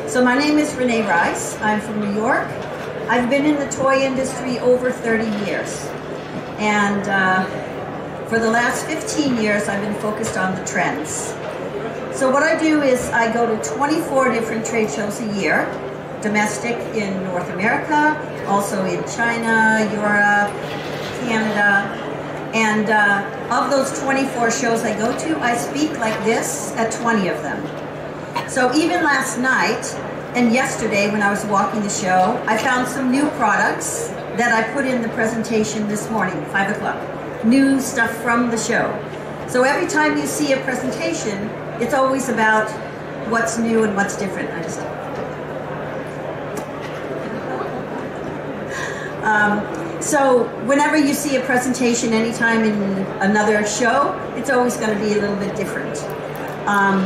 So my name is Reyne Rice. I'm from New York. I've been in the toy industry over 30 years. And for the last 15 years, I've been focused on the trends. So what I do is I go to 24 different trade shows a year, domestic in North America, also in China, Europe, Canada. And of those 24 shows I go to, I speak like this at 20 of them. So even last night and yesterday when I was walking the show, I found some new products that I put in the presentation this morning, 5 o'clock. New stuff from the show. So every time you see a presentation, it's always about what's new and what's different. So whenever you see a presentation anytime in another show, it's always going to be a little bit different.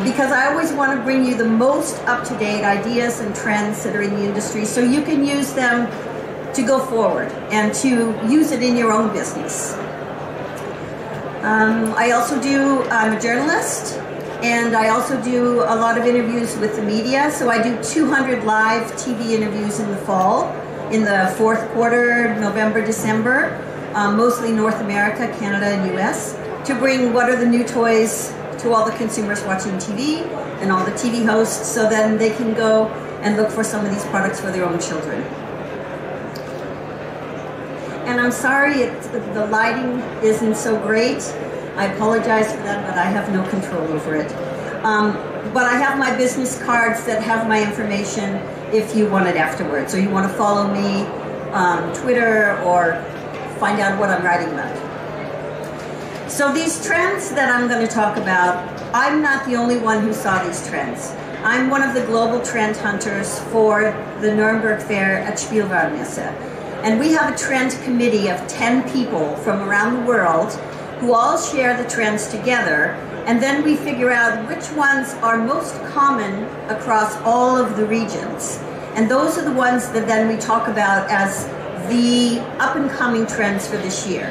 Because I always want to bring you the most up-to-date ideas and trends that are in the industry so you can use them to go forward and to use it in your own business. I'm a journalist, and I also do a lot of interviews with the media. So I do 200 live TV interviews in the fall, in the fourth quarter, November, December, mostly North America, Canada, and US, to bring what are the new toys to all the consumers watching TV and all the TV hosts, so then they can go and look for some of these products for their own children. And I'm sorry the lighting isn't so great. I apologize for that, but I have no control over it. But I have my business cards that have my information if you want it afterwards, or you want to follow me on Twitter or find out what I'm writing about. So these trends that I'm going to talk about, I'm not the only one who saw these trends. I'm one of the global trend hunters for the Nuremberg Fair at Spielwarenmesse. And we have a trend committee of 10 people from around the world who all share the trends together, and then we figure out which ones are most common across all of the regions. And those are the ones that then we talk about as the up-and-coming trends for this year.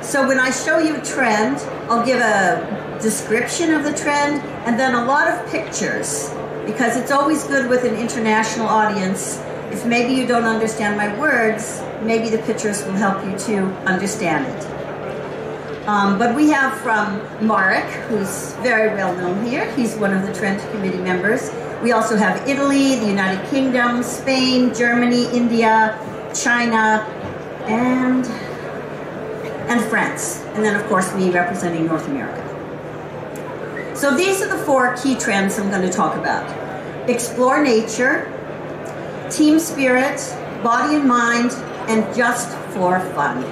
So when I show you a trend, I'll give a description of the trend and then a lot of pictures, because it's always good with an international audience. If maybe you don't understand my words, maybe the pictures will help you to understand it. But we have from Marek, who's very well known here. He's one of the Trend Committee members. We also have Italy, the United Kingdom, Spain, Germany, India, China, and France. And then, of course, me representing North America. So these are the 4 key trends I'm going to talk about. Explore nature, team spirit, body and mind, and just for fun.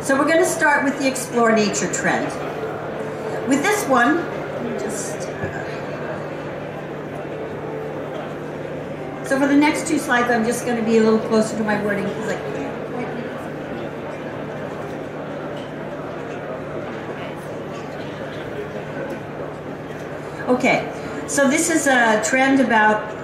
So we're going to start with the Explore Nature trend. With this one, so for the next 2 slides, I'm just going to be a little closer to my wording because I can't. Okay, so this is a trend about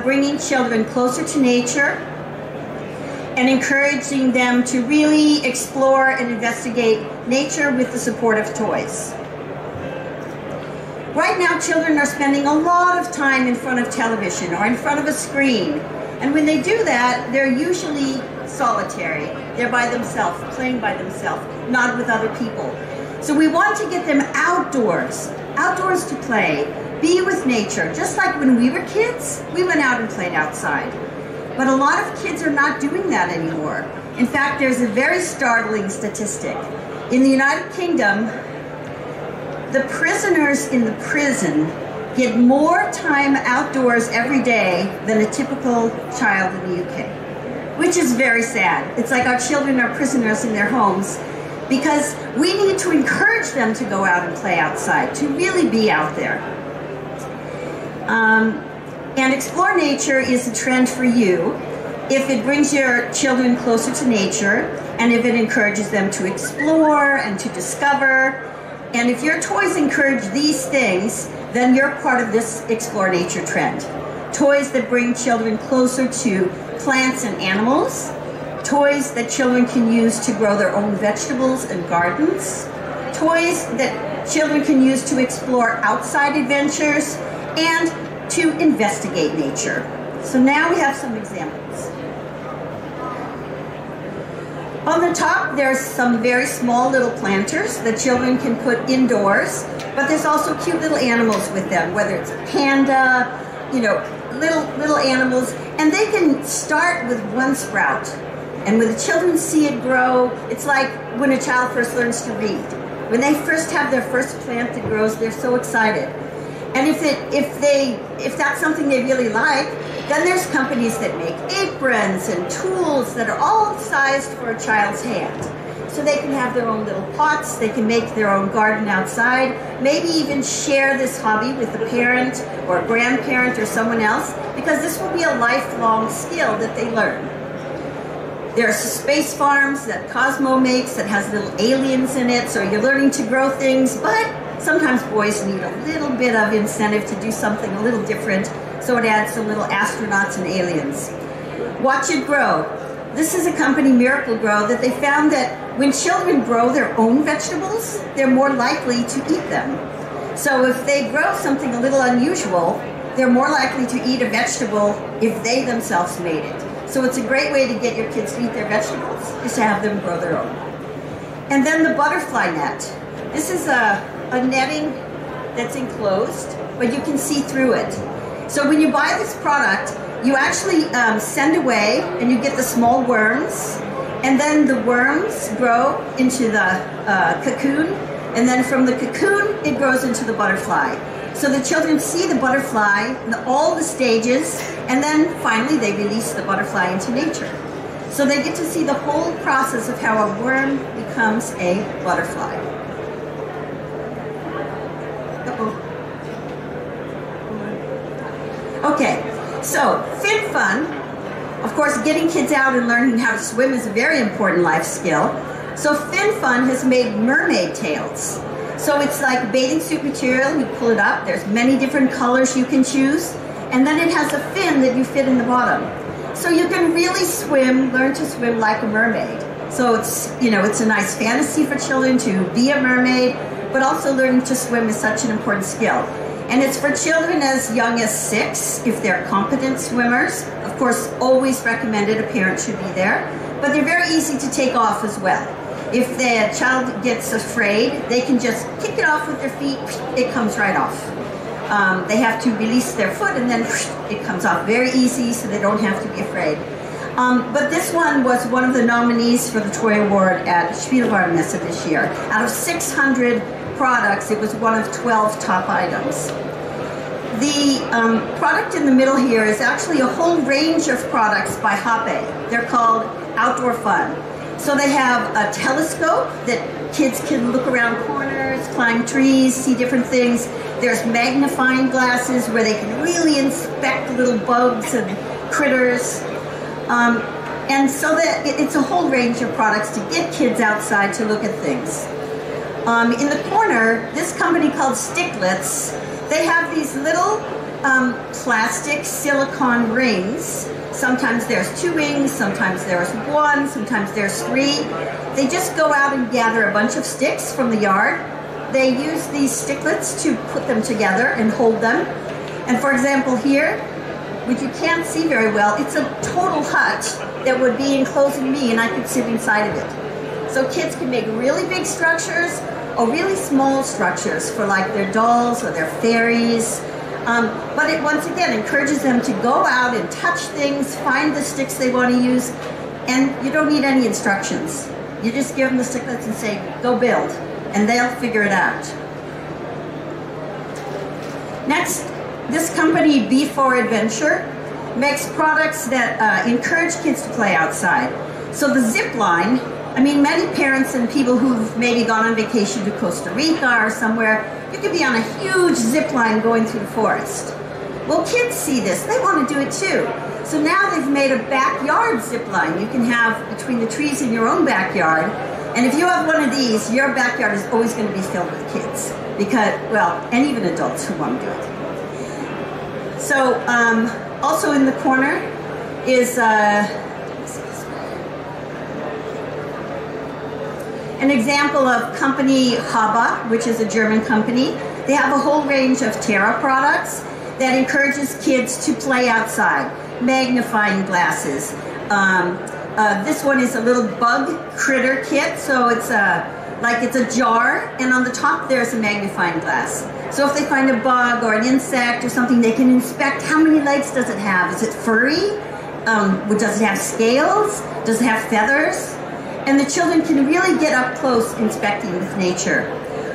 bringing children closer to nature and encouraging them to really explore and investigate nature with the support of toys. Right now, children are spending a lot of time in front of television or in front of a screen. And when they do that, they're usually solitary. They're by themselves, playing by themselves, not with other people. So we want to get them outdoors to play, be with nature. Just like when we were kids, we went out and played outside. But a lot of kids are not doing that anymore. In fact, there's a very startling statistic. In the United Kingdom, the prisoners in the prison get more time outdoors every day than a typical child in the UK, which is very sad. It's like our children are prisoners in their homes because we need to encourage them to go out and play outside, to really be out there. And Explore Nature is a trend for you if it brings your children closer to nature and if it encourages them to explore and to discover. And if your toys encourage these things, then you're part of this Explore Nature trend. toys that bring children closer to plants and animals, toys that children can use to grow their own vegetables and gardens, toys that children can use to explore outside adventures, and to investigate nature. So now we have some examples. On the top, there's some very small little planters that children can put indoors, but there's also cute little animals with them, whether it's a panda, you know, little animals, and they can start with one sprout. And when the children see it grow, it's like when a child first learns to read. When they first have their first plant that grows, they're so excited. And if that's something they really like, then there's companies that make aprons and tools that are all sized for a child's hand. So they can have their own little pots, they can make their own garden outside, maybe even share this hobby with a parent or a grandparent or someone else, because this will be a lifelong skill that they learn. There's space farms that Cosmo makes that has little aliens in it, so you're learning to grow things, but sometimes boys need a little bit of incentive to do something a little different, so it adds some little astronauts and aliens. Watch It Grow. This is a company, Miracle Grow, that they found that when children grow their own vegetables, they're more likely to eat them. So if they grow something a little unusual, they're more likely to eat a vegetable if they themselves made it. So it's a great way to get your kids to eat their vegetables, is to have them grow their own. And then the butterfly net. This is a netting that's enclosed, but you can see through it. So when you buy this product, you actually send away and you get the small worms, and then the worms grow into the cocoon, and then from the cocoon it grows into the butterfly. So the children see the butterfly in all the stages, and then finally they release the butterfly into nature. So they get to see the whole process of how a worm becomes a butterfly. Okay, so fin fun. Of course, getting kids out and learning how to swim is a very important life skill. So Fin Fun has made mermaid tails. So it's like bathing suit material, you pull it up, there's many different colors you can choose, and then it has a fin that you fit in the bottom. So you can really swim, learn to swim like a mermaid. So it's, you know, it's a nice fantasy for children to be a mermaid, but also learning to swim is such an important skill. And it's for children as young as 6 if they're competent swimmers. Of course, always recommended a parent should be there, but they're very easy to take off as well. If the child gets afraid, they can just kick it off with their feet, it comes right off. They have to release their foot and then it comes off very easy, so they don't have to be afraid. But this one was one of the nominees for the Toy Award at Spielwarenmesse this year. Out of 600 products, it was one of 12 top items. The product in the middle here is actually a whole range of products by Hoppe. They're called Outdoor Fun. So they have a telescope that kids can look around corners, climb trees, see different things. There's magnifying glasses where they can really inspect little bugs and critters. And so that it's a whole range of products to get kids outside to look at things. In the corner, this company called Sticklets, they have these little plastic silicone rings. Sometimes there's 2 rings, sometimes there's 1, sometimes there's 3. They just go out and gather a bunch of sticks from the yard. They use these sticklets to put them together and hold them. And for example here, which you can't see very well, it's a total hut that would be enclosing me and I could sit inside of it. So kids can make really big structures or really small structures for like their dolls or their fairies. But it once again encourages them to go out and touch things, find the sticks they want to use, and you don't need any instructions. You just give them the sticklets and say, go build, and they'll figure it out. Next, this company, B4 Adventure, makes products that encourage kids to play outside. So the zip line, I mean, many parents and people who've maybe gone on vacation to Costa Rica or somewhere, you could be on a huge zip line going through the forest. Well, kids see this, they want to do it too. So now they've made a backyard zip line you can have between the trees in your own backyard. And if you have one of these, your backyard is always going to be filled with kids. Because, well, and even adults who want to do it. So also in the corner is an example of company Haba, which is a German company. They have a whole range of Terra products that encourages kids to play outside. Magnifying glasses. This one is a little bug critter kit, so it's like it's a jar, and on the top there's a magnifying glass. So if they find a bug or an insect or something, they can inspect how many legs does it have. Is it furry? Does it have scales? Does it have feathers? And the children can really get up close inspecting with nature.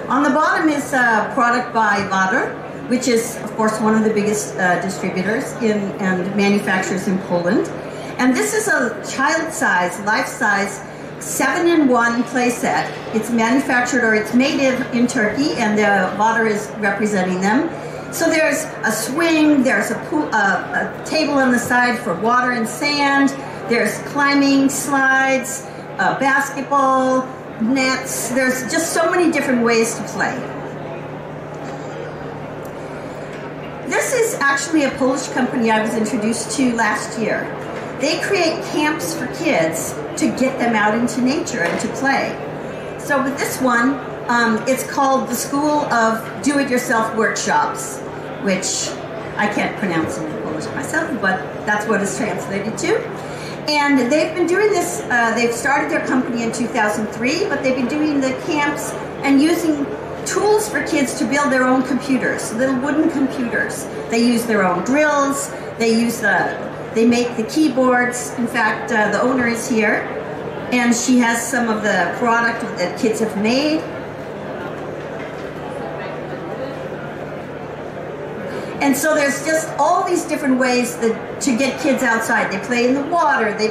On the bottom is a product by Wader, which is, of course, one of the biggest distributors and manufacturers in Poland. And this is a child-size, life-size, 7-in-1 playset. It's manufactured, or it's made in Turkey, and Wader is representing them. So there's a swing, there's a table on the side for water and sand, there's climbing slides, basketball, nets. There's just so many different ways to play. This is actually a Polish company I was introduced to last year. They create camps for kids to get them out into nature and to play. So with this one, it's called the School of Do-It-Yourself Workshops, which I can't pronounce in Polish myself, but that's what it's translated to. And they've been doing this, they've started their company in 2003, but they've been doing the camps and using tools for kids to build their own computers, little wooden computers. They use their own drills, they make the keyboards. In fact, the owner is here, and she has some of the product that kids have made. And so there's just all these different ways to get kids outside. They play in the water, they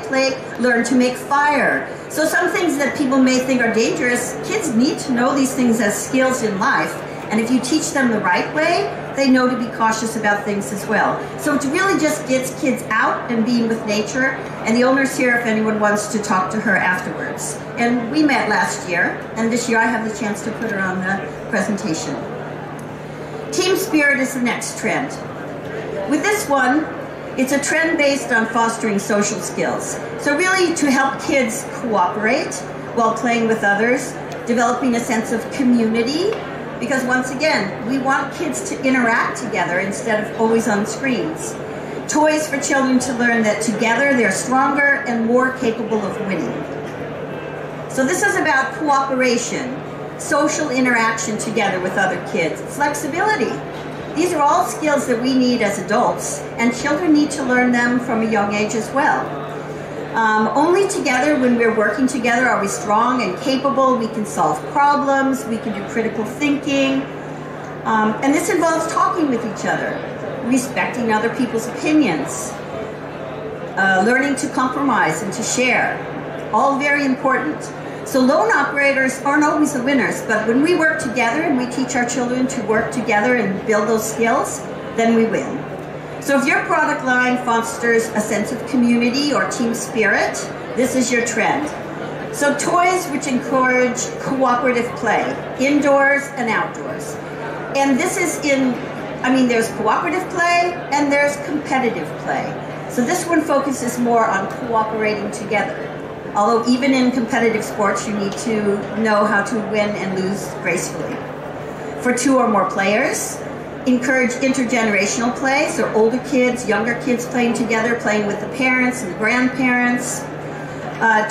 learn to make fire. So some things that people may think are dangerous, kids need to know these things as skills in life. And if you teach them the right way, they know to be cautious about things as well. So it really just gets kids out and being with nature. And the owner's here if anyone wants to talk to her afterwards. And we met last year, and this year I have the chance to put her on the presentation. Team spirit is the next trend. With this one, it's a trend based on fostering social skills. So really to help kids cooperate while playing with others, developing a sense of community, because once again, we want kids to interact together instead of always on screens. Toys for children to learn that together they're stronger and more capable of winning. So this is about cooperation, social interaction together with other kids, flexibility. These are all skills that we need as adults, and children need to learn them from a young age as well. Only together, when we're working together, are we strong and capable. We can solve problems, we can do critical thinking, and this involves talking with each other, respecting other people's opinions, learning to compromise and to share, all very important. So lone operators aren't always the winners, but when we work together and we teach our children to work together and build those skills, then we win. So if your product line fosters a sense of community or team spirit, this is your trend. So toys which encourage cooperative play, indoors and outdoors. And this is there's cooperative play and there's competitive play. So this one focuses more on cooperating together. Although even in competitive sports, you need to know how to win and lose gracefully. For 2 or more players, encourage intergenerational play, so older kids, younger kids playing together, playing with the parents and the grandparents.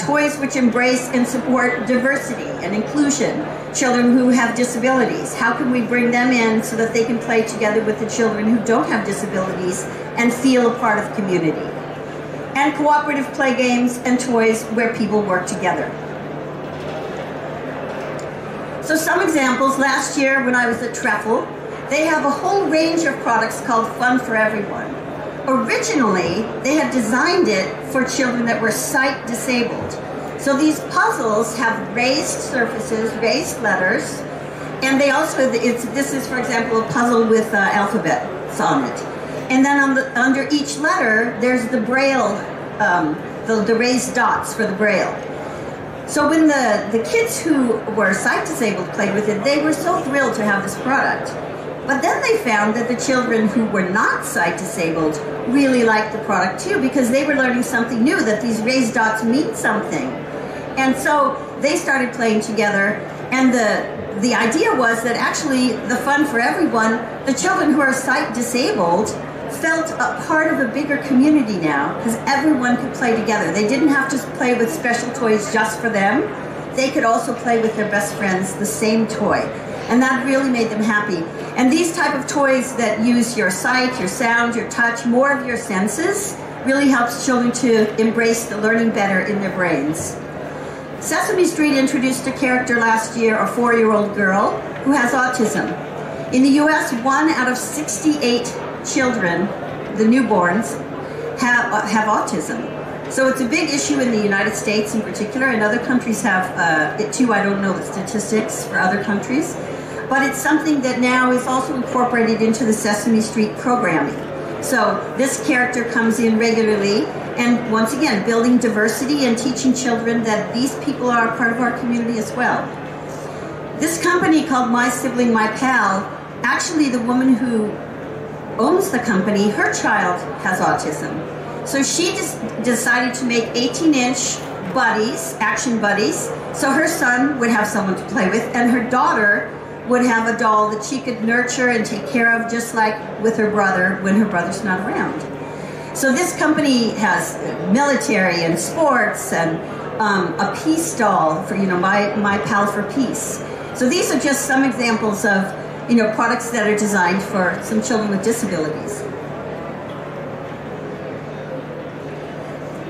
Toys which embrace and support diversity and inclusion. Children who have disabilities, how can we bring them in so that they can play together with the children who don't have disabilities and feel a part of community? And cooperative play games and toys where people work together. So some examples, last year when I was at Treffel, they have a whole range of products called Fun for Everyone. Originally, they had designed it for children that were sight disabled. So these puzzles have raised surfaces, raised letters, and they also, this is for example a puzzle with alphabets on it. And then under each letter, there's the Braille, the raised dots for the Braille. So when the kids who were sight disabled played with it, they were so thrilled to have this product. But then they found that the children who were not sight disabled really liked the product too, because they were learning something new, that these raised dots mean something. And so they started playing together, and the idea was that actually the fun for everyone, the children who are sight disabled felt a part of a bigger community now, because everyone could play together. They didn't have to play with special toys just for them. They could also play with their best friends the same toy. And that really made them happy. And these type of toys that use your sight, your sound, your touch, more of your senses, really helps children to embrace the learning better in their brains. Sesame Street introduced a character last year, a 4-year-old girl who has autism. In the US, 1 out of 68 children, the newborns, have autism. So it's a big issue in the United States in particular, and other countries have it too. I don't know the statistics for other countries. But it's something that now is also incorporated into the Sesame Street programming. So this character comes in regularly, and once again, building diversity and teaching children that these people are part of our community as well. This company called My Sibling, My Pal, actually the woman who owns the company, her child has autism. So she just decided to make 18-inch buddies, action buddies, so her son would have someone to play with, and her daughter would have a doll that she could nurture and take care of, just like with her brother when her brother's not around. So this company has military and sports and a peace doll for, my pal for peace. So these are just some examples of, products that are designed for some children with disabilities.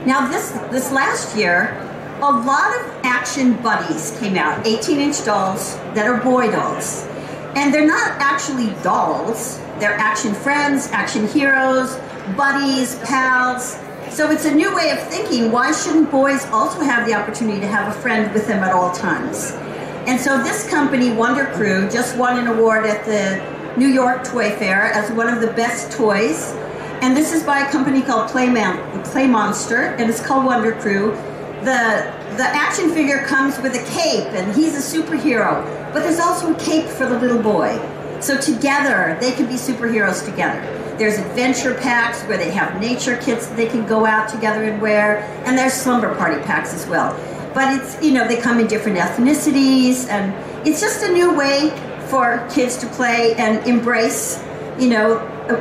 Now this last year, a lot of action buddies came out, 18-inch dolls that are boy dolls. And they're not actually dolls, they're action friends, action heroes, buddies, pals. So it's a new way of thinking, why shouldn't boys also have the opportunity to have a friend with them at all times? And so this company, Wonder Crew, just won an award at the New York Toy Fair as one of the best toys. And this is by a company called Play Monster, and it's called Wonder Crew. The action figure comes with a cape, and he's a superhero, but there's also a cape for the little boy. So together, they can be superheroes together. There's adventure packs where they have nature kits that they can go out together and wear, and there's slumber party packs as well. But it's, they come in different ethnicities, and it's just a new way for kids to play and embrace,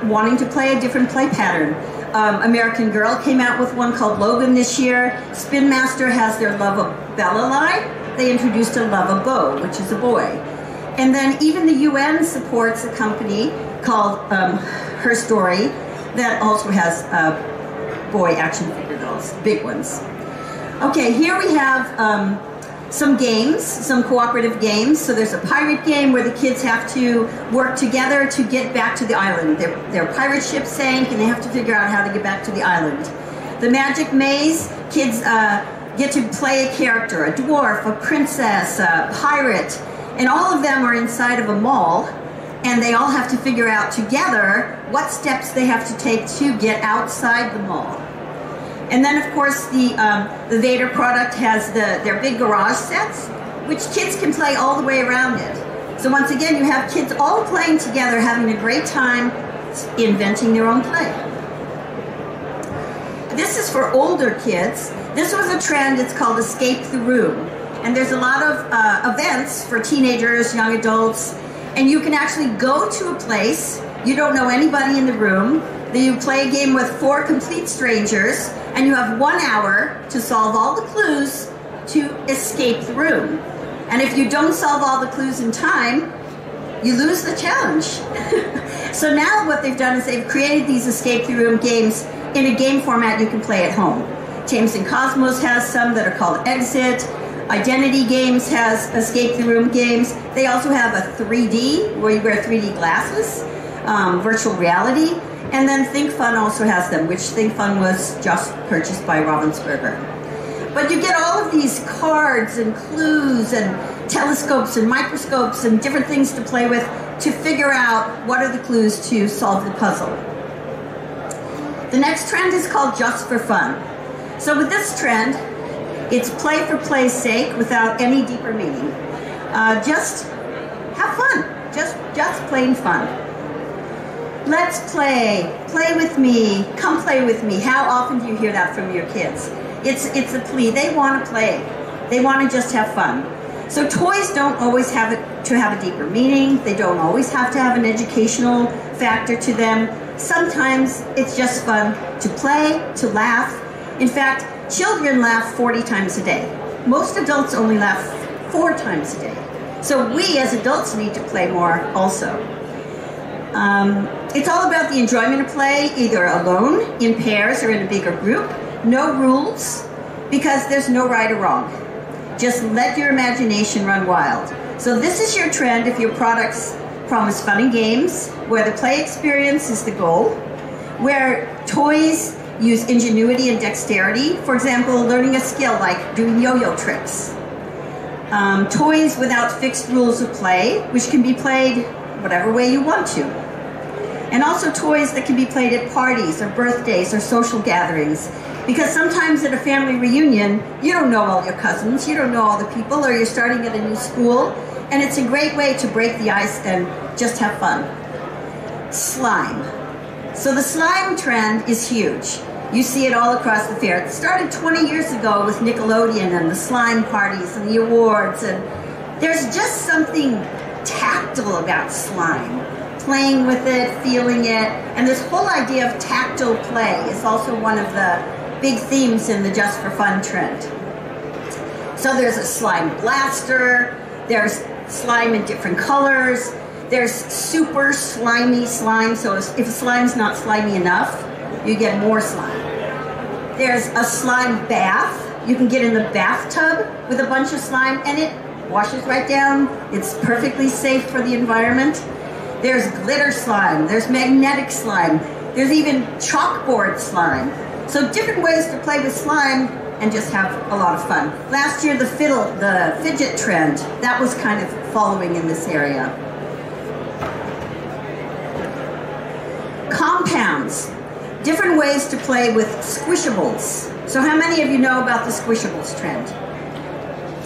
wanting to play a different play pattern. American Girl came out with one called Logan this year. Spin Master has their Love a Bella line. They introduced a Love a Beau, which is a boy. And then even the UN supports a company called Her Story that also has boy action figure dolls, big ones. Okay, here we have some games, some cooperative games. So there's a pirate game where the kids have to work together to get back to the island. Their pirate ship sank and they have to figure out how to get back to the island. The Magic Maze, kids get to play a character, a dwarf, a princess, a pirate, and all of them are inside of a mall, and they all have to figure out together what steps they have to take to get outside the mall. And then, of course, the Vader product has their big garage sets, which kids can play all the way around it. So once again, you have kids all playing together, having a great time, inventing their own play. This is for older kids. This was a trend, it's called Escape the Room. And there's a lot of events for teenagers, young adults, and you can actually go to a place, you don't know anybody in the room, then you play a game with 4 complete strangers, and you have 1 hour to solve all the clues to escape the room. And if you don't solve all the clues in time, you lose the challenge. So now what they've done is they've created these escape the room games in a game format you can play at home. James and Cosmos has some that are called Exit. Identity Games has escape the room games. They also have a 3D, where you wear 3D glasses, virtual reality. And then Think Fun also has them, which Think Fun was just purchased by Ravensburger. But you get all of these cards and clues and telescopes and microscopes and different things to play with to figure out what are the clues to solve the puzzle. The next trend is called Just for Fun. So with this trend, it's play for play's sake without any deeper meaning. Just have fun, just plain fun. Let's play. Play with me. Come play with me. How often do you hear that from your kids? It's a plea. They want to play. They want to just have fun. So toys don't always have to have a deeper meaning. They don't always have to have an educational factor to them. Sometimes it's just fun to play, to laugh. In fact, children laugh 40 times a day. Most adults only laugh 4 times a day. So we as adults need to play more also. It's all about the enjoyment of play, either alone, in pairs, or in a bigger group. No rules, because there's no right or wrong. Just let your imagination run wild. So this is your trend if your products promise fun and games, where the play experience is the goal, where toys use ingenuity and dexterity. For example, learning a skill like doing yo-yo tricks. Toys without fixed rules of play, which can be played whatever way you want to. And also toys that can be played at parties or birthdays or social gatherings. Because sometimes at a family reunion, you don't know all your cousins, you don't know all the people, or you're starting at a new school, and it's a great way to break the ice and just have fun. Slime. So the slime trend is huge. You see it all across the fair. It started 20 years ago with Nickelodeon and the slime parties and the awards, and there's just something tactile about slime. Playing with it, feeling it, and this whole idea of tactile play is also one of the big themes in the Just for Fun trend. So there's a slime blaster, there's slime in different colors, there's super slimy slime, so if slime's not slimy enough, you get more slime. There's a slime bath. You can get in the bathtub with a bunch of slime and it washes right down. It's perfectly safe for the environment. There's glitter slime, there's magnetic slime, there's even chalkboard slime. So different ways to play with slime and just have a lot of fun. Last year, the fidget trend, that was kind of following in this area. Compounds, different ways to play with squishables. So how many of you know about the squishables trend?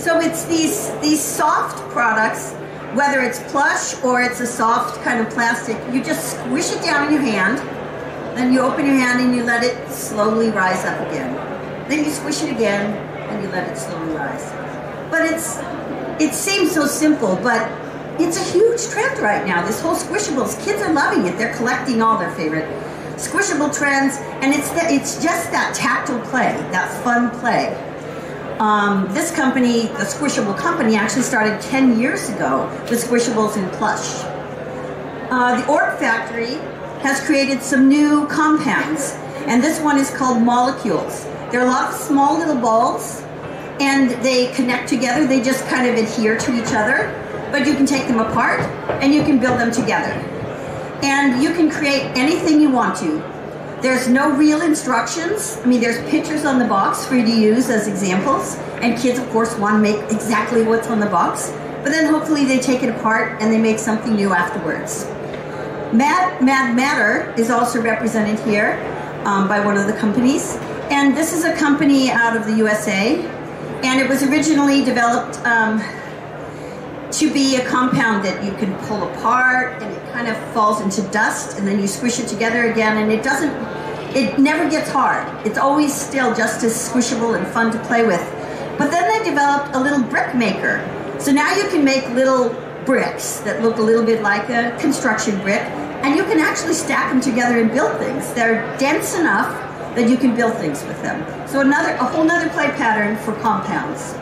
So it's these soft products, whether it's plush or it's a soft kind of plastic, you just squish it down in your hand, then you open your hand and you let it slowly rise up again. Then you squish it again and you let it slowly rise. But it seems so simple, but it's a huge trend right now, this whole squishables. Kids are loving it. They're collecting all their favorite squishable trends, and it's just that tactile play, that fun play. This company, the Squishable Company, actually started 10 years ago with squishables in plush. The Orb Factory has created some new compounds, and this one is called molecules. There are a lot of small little balls, and they connect together. They just kind of adhere to each other, but you can take them apart, and you can build them together. And you can create anything you want to. There's no real instructions. I mean, there's pictures on the box for you to use as examples, and kids, of course, want to make exactly what's on the box, but then hopefully they take it apart and they make something new afterwards. Mad Matter is also represented here by one of the companies, and this is a company out of the USA, and it was originally developed to be a compound that you can pull apart, and it kind of falls into dust, and then you squish it together again, and it never gets hard. It's always still just as squishable and fun to play with. But then they developed a little brick maker. So now you can make little bricks that look a little bit like a construction brick, and you can actually stack them together and build things. They're dense enough that you can build things with them. So a whole nother play pattern for compounds.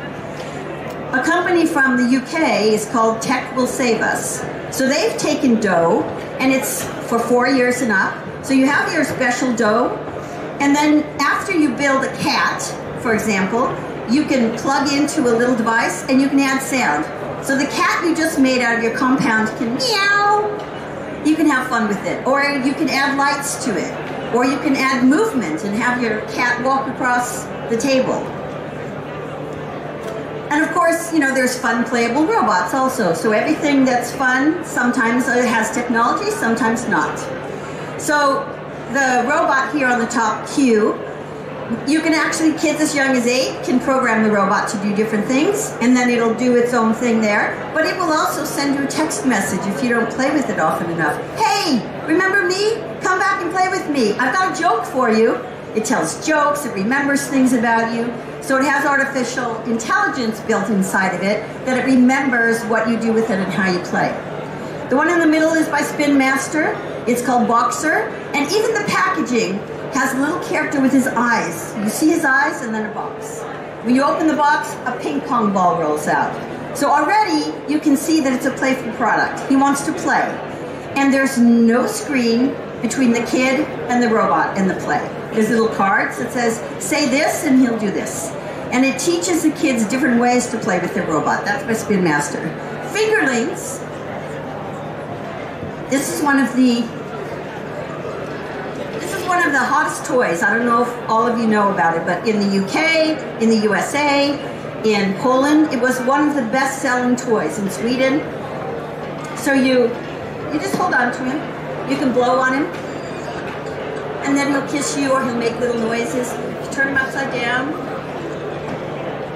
A company from the UK is called Tech Will Save Us. So they've taken dough, and it's for 4 years and up. So you have your special dough, and then after you build a cat, for example, you can plug into a little device and you can add sound. So the cat you just made out of your compound can meow. You can have fun with it. Or you can add lights to it. Or you can add movement and have your cat walk across the table. And of course, you know, there's fun playable robots also. So everything that's fun sometimes has technology, sometimes not. So the robot here on the top, Q, You can actually, kids as young as 8 can program the robot to do different things, and then it'll do its own thing there. But it will also send you a text message if you don't play with it often enough. Hey, remember me? Come back and play with me. I've got a joke for you. It tells jokes, it remembers things about you. So it has artificial intelligence built inside of it that it remembers what you do with it and how you play. The one in the middle is by Spin Master. It's called Boxer, and even the packaging has a little character with his eyes. You see his eyes and then a box. When you open the box, a ping pong ball rolls out. So already you can see that it's a playful product. He wants to play. And there's no screen between the kid and the robot and the play. There's little cards that says, say this and he'll do this. And it teaches the kids different ways to play with their robot. That's by Spin Master. Fingerlings. This is one of the hottest toys. I don't know if all of you know about it, but in the UK, in the USA, in Poland, it was one of the best-selling toys. In Sweden. So you just hold on to him. You can blow on him, and then he'll kiss you or he'll make little noises. If you turn him upside down,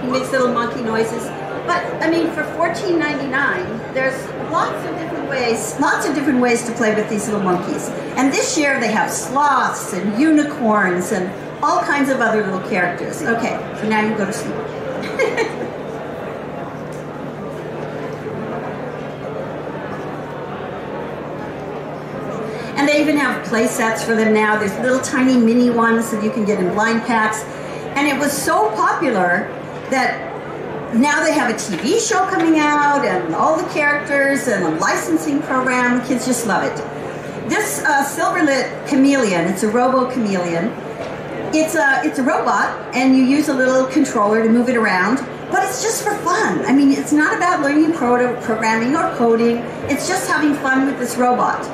he makes little monkey noises. But I mean, for $14.99, there's lots of different ways to play with these little monkeys. And this year they have sloths and unicorns and all kinds of other little characters. Okay, so now you go to sleep. And they even have play sets for them now. There's little tiny mini ones that you can get in blind packs. And it was so popular that now they have a TV show coming out and all the characters and a licensing program. The kids just love it. This silver-lit chameleon, it's a robo-chameleon. It's a robot, and you use a little controller to move it around, but it's just for fun. I mean, it's not about learning programming or coding. It's just having fun with this robot.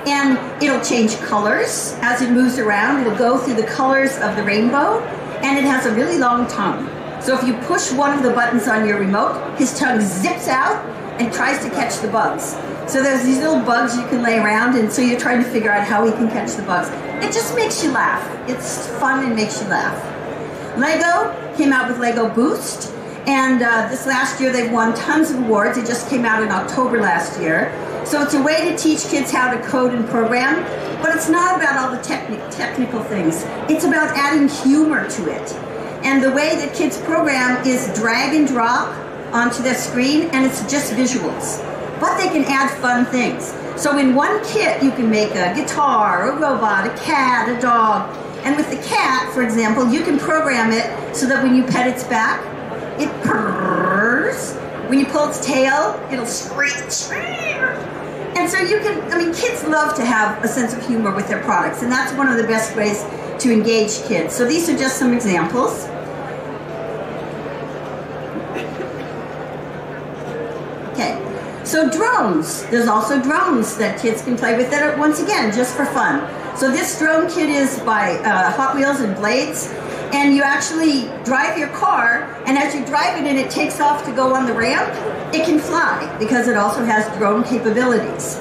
And it'll change colors as it moves around. It'll go through the colors of the rainbow, and it has a really long tongue. So if you push one of the buttons on your remote, his tongue zips out and tries to catch the bugs. So there's these little bugs you can lay around, and so you're trying to figure out how he can catch the bugs. It just makes you laugh. It's fun and makes you laugh. Lego came out with Lego Boost, and this last year they've won tons of awards. It just came out in October last year. So it's a way to teach kids how to code and program, but it's not about all the technical things. It's about adding humor to it. And the way that kids program is drag and drop onto their screen, and it's just visuals. But they can add fun things. So in one kit, you can make a guitar, a robot, a cat, a dog. And with the cat, for example, you can program it so that when you pet its back, it purrs. When you pull its tail, it'll screech. And so you can, I mean, kids love to have a sense of humor with their products, and that's one of the best ways to engage kids. So these are just some examples. Okay, so drones. There's also drones that kids can play with that are, once again, just for fun. So this drone kit is by Hot Wheels and Blades, and you actually drive your car, and as you drive it and it takes off to go on the ramp, it can fly because it also has drone capabilities.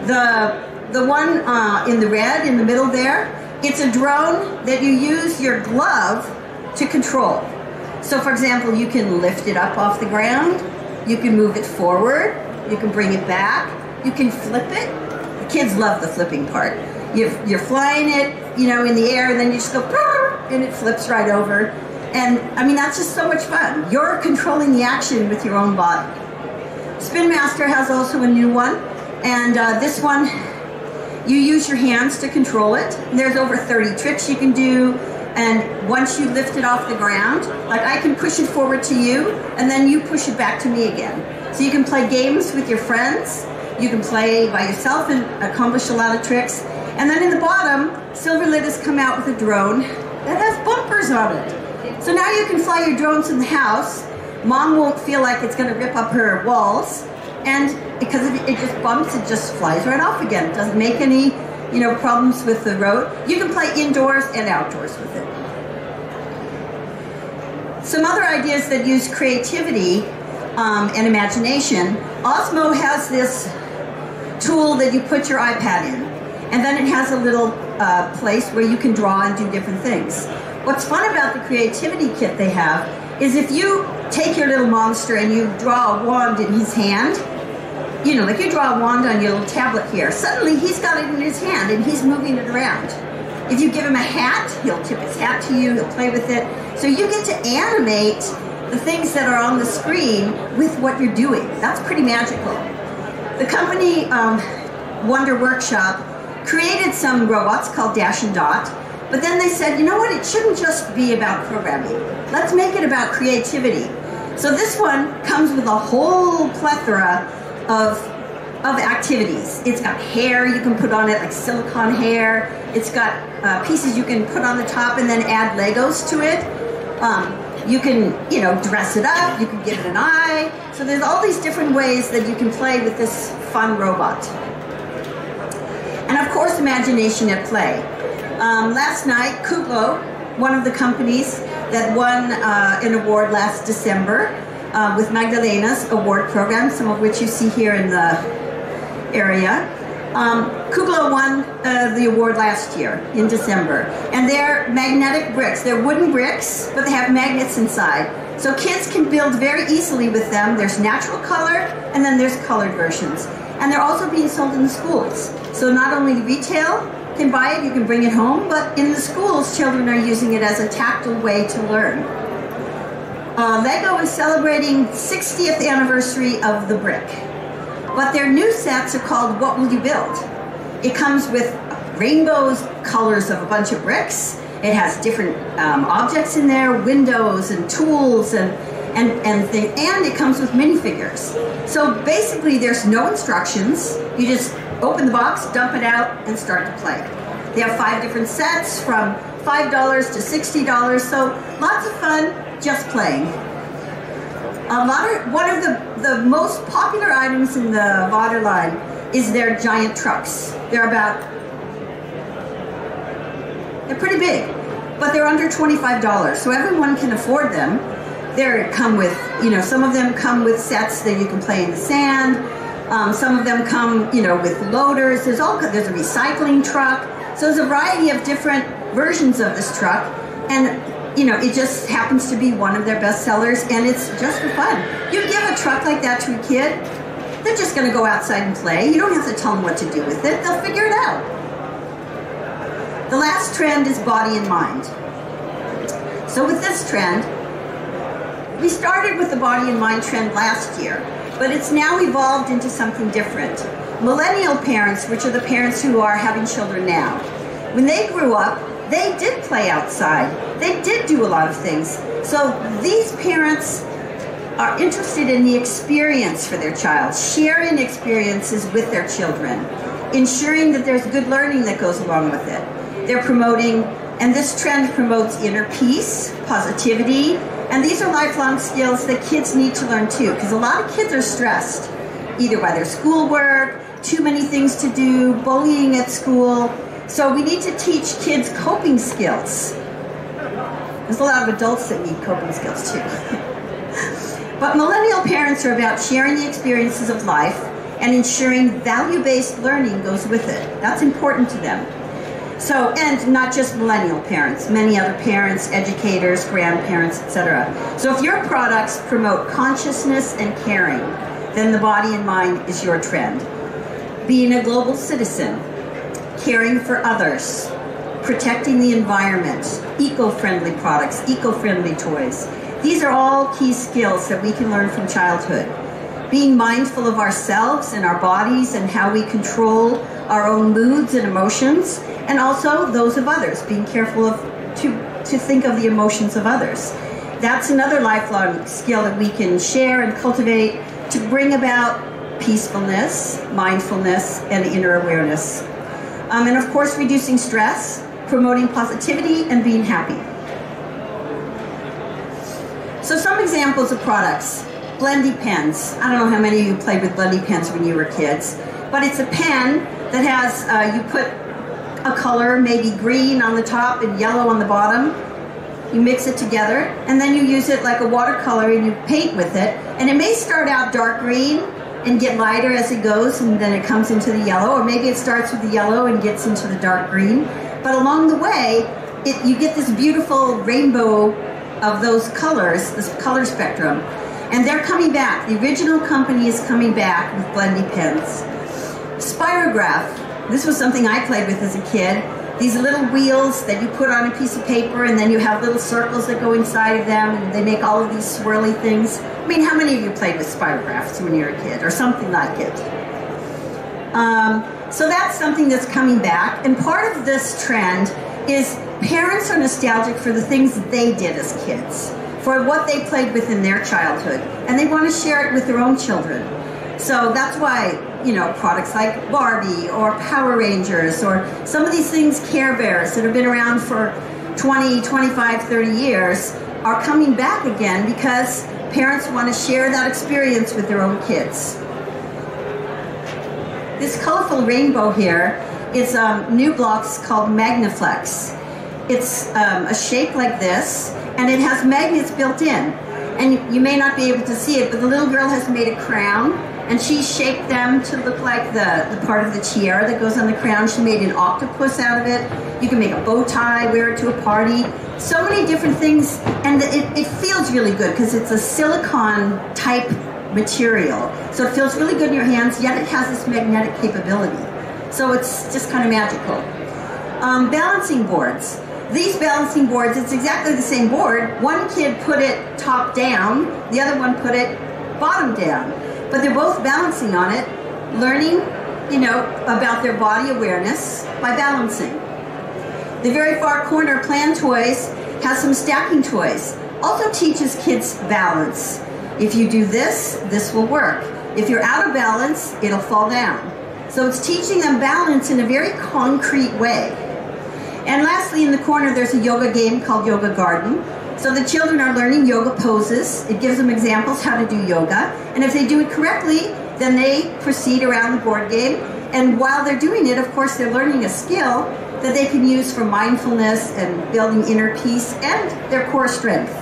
The one in the red in the middle there, it's a drone that you use your glove to control. So for example, you can lift it up off the ground, you can move it forward, you can bring it back, you can flip it. The kids love the flipping part. You're flying it, you know, in the air, and then you just go, and it flips right over. And I mean, that's just so much fun. You're controlling the action with your own body. Spin Master has also a new one, and this one, you use your hands to control it. There's over 30 tricks you can do, and once you lift it off the ground, like I can push it forward to you, and then you push it back to me again. So you can play games with your friends, you can play by yourself and accomplish a lot of tricks. And then in the bottom, Silverlit has come out with a drone that has bumpers on it. So now you can fly your drones in the house. Mom won't feel like it's going to rip up her walls, and because it just bumps, it just flies right off again. It doesn't make any, you know, problems with the road. You can play indoors and outdoors with it. Some other ideas that use creativity and imagination. Osmo has this tool that you put your iPad in, and then it has a little place where you can draw and do different things. What's fun about the creativity kit they have is if you take your little monster and you draw a wand in his hand, you know, like you draw a wand on your little tablet here, suddenly he's got it in his hand and he's moving it around. If you give him a hat, he'll tip his hat to you, he'll play with it. So you get to animate the things that are on the screen with what you're doing. That's pretty magical. The company Wonder Workshop created some robots called Dash and Dot, but then they said, you know what, it shouldn't just be about programming. Let's make it about creativity. So this one comes with a whole plethora of activities. It's got hair you can put on it, like silicone hair. It's got pieces you can put on the top and then add Legos to it. You can, you know, dress it up, you can give it an eye. So there's all these different ways that you can play with this fun robot. And of course, imagination at play. Last night, Kuglo, one of the companies that won an award last December with Magdalena's award program, some of which you see here in the area. Kuglo won the award last year in December. And they're magnetic bricks. They're wooden bricks, but they have magnets inside. So kids can build very easily with them. There's natural color, and then there's colored versions. And they're also being sold in the schools. So not only retail can buy it, you can bring it home, but in the schools, children are using it as a tactile way to learn. Lego is celebrating 60th anniversary of the brick. But their new sets are called What Will You Build? It comes with rainbows, colors of a bunch of bricks. It has different objects in there, windows and tools and things, and it comes with minifigures. So basically there's no instructions. You just open the box, dump it out, and start to play. They have 5 different sets from $5 to $60, so lots of fun just playing. One of the most popular items in the Vader line is their giant trucks. They're pretty big, but they're under $25, so everyone can afford them. They come with, you know, some of them come with sets that you can play in the sand. Some of them come, you know, with loaders. There's a recycling truck. So there's a variety of different versions of this truck, and you know, it just happens to be one of their best sellers, and it's just for fun. You give a truck like that to a kid, they're just going to go outside and play. You don't have to tell them what to do with it. They'll figure it out. The last trend is body and mind. So with this trend, we started with the body and mind trend last year, but it's now evolved into something different. Millennial parents, which are the parents who are having children now, when they grew up, they did play outside. They did do a lot of things. So these parents are interested in the experience for their child, sharing experiences with their children, ensuring that there's good learning that goes along with it. They're promoting, and this trend promotes inner peace, positivity, and these are lifelong skills that kids need to learn too, because a lot of kids are stressed, either by their schoolwork, too many things to do, bullying at school. So we need to teach kids coping skills. There's a lot of adults that need coping skills too. But millennial parents are about sharing the experiences of life and ensuring value-based learning goes with it. That's important to them. So, and not just millennial parents, many other parents, educators, grandparents, etc. So if your products promote consciousness and caring, then the body and mind is your trend. Being a global citizen, caring for others, protecting the environment, eco-friendly products, eco-friendly toys. These are all key skills that we can learn from childhood. Being mindful of ourselves and our bodies and how we control our own moods and emotions, and also those of others, being careful to think of the emotions of others. That's another lifelong skill that we can share and cultivate to bring about peacefulness, mindfulness, and inner awareness. And of course, reducing stress, promoting positivity, and being happy. So some examples of products. Blendy pens. I don't know how many of you played with Blendy pens when you were kids, but it's a pen that has, you put a color, maybe green on the top and yellow on the bottom. You mix it together, and then you use it like a watercolor and you paint with it. And it may start out dark green and get lighter as it goes, and then it comes into the yellow, or maybe it starts with the yellow and gets into the dark green. But along the way, you get this beautiful rainbow of those colors, this color spectrum. And they're coming back. The original company is coming back with Blendy pens. Spirograph. This was something I played with as a kid. These little wheels that you put on a piece of paper, and then you have little circles that go inside of them, and they make all of these swirly things. I mean, how many of you played with spirographs when you were a kid, or something like it? So that's something that's coming back. And part of this trend is parents are nostalgic for the things that they did as kids, for what they played with in their childhood, and they want to share it with their own children. So that's why, you know, products like Barbie or Power Rangers or some of these things, Care Bears, that have been around for 20, 25, 30 years are coming back again because parents want to share that experience with their own kids. This colorful rainbow here is new blocks called Magnaflex. It's a shape like this, and it has magnets built in. And you may not be able to see it, but the little girl has made a crown, and she shaped them to look like the part of the tiara that goes on the crown. She made an octopus out of it. You can make a bow tie, wear it to a party. So many different things, and it feels really good because it's a silicone type material. So it feels really good in your hands, yet it has this magnetic capability. So it's just kind of magical. Balancing boards. These balancing boards, it's exactly the same board. One kid put it top down, the other one put it bottom down. But they're both balancing on it, learning, you know, about their body awareness by balancing. The very far corner, Plan Toys, has some stacking toys. Also teaches kids balance. If you do this, this will work. If you're out of balance, it'll fall down. So it's teaching them balance in a very concrete way. And lastly, in the corner, there's a yoga game called Yoga Garden. So the children are learning yoga poses. It gives them examples how to do yoga. And if they do it correctly, then they proceed around the board game. And while they're doing it, of course, they're learning a skill that they can use for mindfulness and building inner peace and their core strength.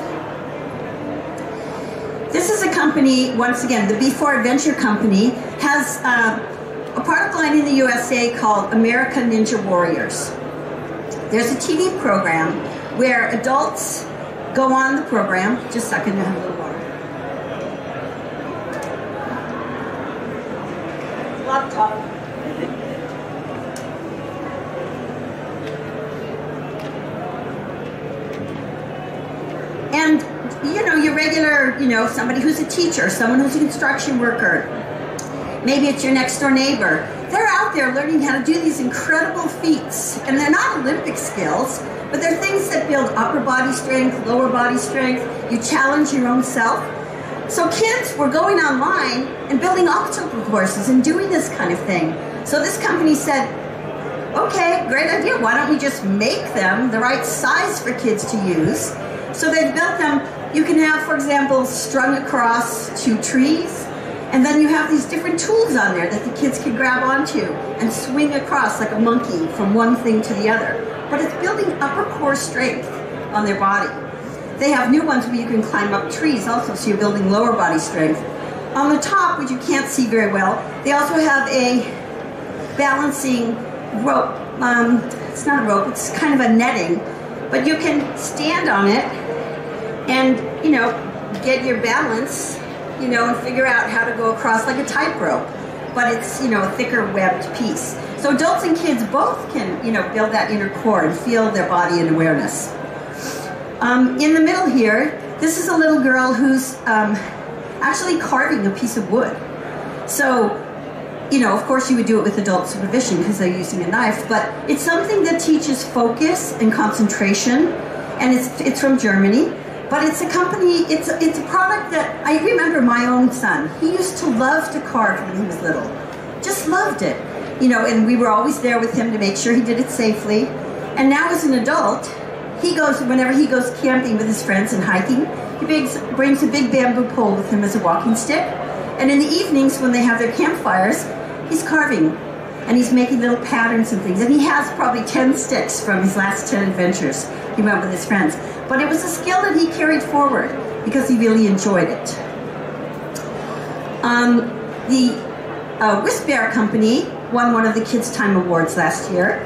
This is a company, once again, the Before Adventure Company, has a product line in the USA called American Ninja Warriors. There's a TV program where adults go on the program. Just a second, I have a little water. Laptop. And, you know, your regular, you know, somebody who's a teacher, someone who's a construction worker, maybe it's your next door neighbor. They're out there learning how to do these incredible feats. And they're not Olympic skills, but they're things that build upper body strength, lower body strength. You challenge your own self. So kids were going online and building obstacle courses and doing this kind of thing. So this company said, okay, great idea. Why don't we just make them the right size for kids to use? So they've built them. You can have, for example, strung across 2 trees. And then you have these different tools on there that the kids can grab onto and swing across like a monkey from one thing to the other. But it's building upper core strength on their body. They have new ones where you can climb up trees also, so you're building lower body strength. On the top, which you can't see very well, they also have a balancing rope. It's not a rope, it's kind of a netting. But you can stand on it and, you know, get your balance, you know, and figure out how to go across like a tightrope. But it's, you know, a thicker webbed piece. So adults and kids both can, you know, build that inner core and feel their body and awareness. In the middle here, this is a little girl who's actually carving a piece of wood. So, you know, of course you would do it with adult supervision because they're using a knife, but it's something that teaches focus and concentration, and it's from Germany. But it's a company, it's a product that I remember my own son. He used to love to carve when he was little. Just loved it. You know, and we were always there with him to make sure he did it safely. And now as an adult, he goes, whenever he goes camping with his friends and hiking, he brings a big bamboo pole with him as a walking stick. And in the evenings when they have their campfires, he's carving. And he's making little patterns and things. And he has probably 10 sticks from his last 10 adventures he went with his friends. But it was a skill that he carried forward because he really enjoyed it. The Whisk Bear Company won one of the Kids Time Awards last year.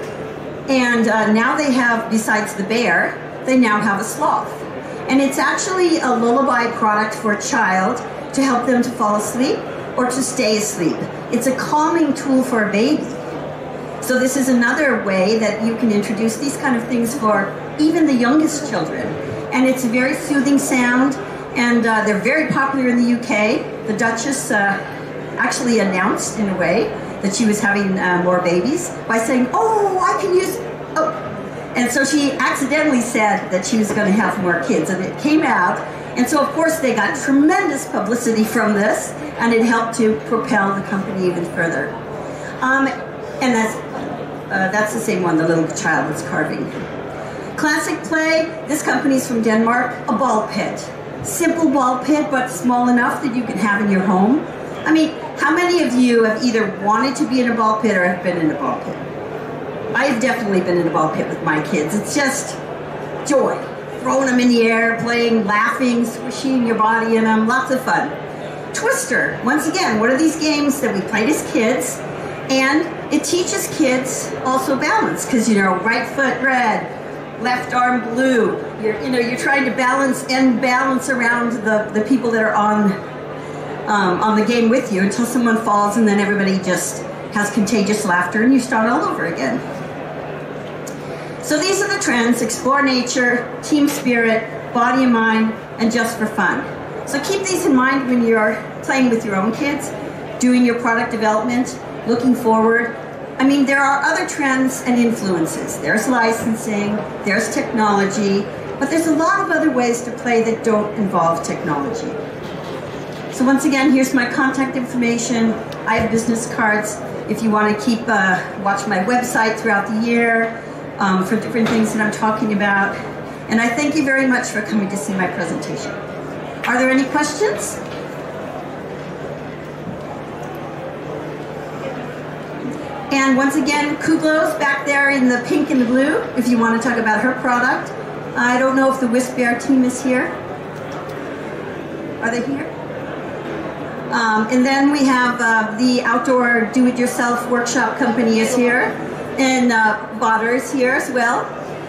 And now they have, besides the bear, they now have a sloth. And it's actually a lullaby product for a child to help them to fall asleep or to stay asleep. It's a calming tool for a baby. So this is another way that you can introduce these kind of things for even the youngest children. And it's a very soothing sound, and they're very popular in the UK. The Duchess actually announced, in a way, that she was having more babies by saying, oh, I can use, oh. And so she accidentally said that she was going to have more kids, and it came out. And so, of course, they got tremendous publicity from this, and it helped to propel the company even further. And that's the same one, the little child that's carving. Classic play, this company's from Denmark, a ball pit. Simple ball pit, but small enough that you can have in your home. I mean, how many of you have either wanted to be in a ball pit or have been in a ball pit? I have definitely been in a ball pit with my kids. It's just joy. Throwing them in the air, playing, laughing, squishing your body in them, lots of fun. Twister, once again, one of these games that we played as kids, and it teaches kids also balance, because, you know, right foot red, left arm blue. You're trying to balance and balance around the people that are on the game with you until someone falls, and then everybody just has contagious laughter and you start all over again. So these are the trends: explore nature, team spirit, body and mind, and just for fun. So keep these in mind when you're playing with your own kids, doing your product development, looking forward. I mean, there are other trends and influences. There's licensing, there's technology, but there's a lot of other ways to play that don't involve technology. So once again, here's my contact information. I have business cards if you want to keep watch my website throughout the year for different things that I'm talking about. And I thank you very much for coming to see my presentation. Are there any questions? And once again, Kuglo's back there in the pink and the blue, if you want to talk about her product. I don't know if the Wisp Bear team is here. Are they here? And then we have the outdoor do-it-yourself workshop company is here, and Botter is here as well.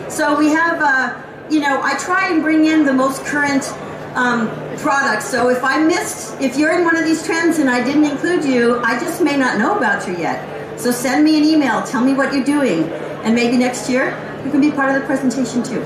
So we have, I try and bring in the most current products. So if you're in one of these trends and I didn't include you, I just may not know about you yet. So send me an email, tell me what you're doing, and maybe next year you can be part of the presentation too.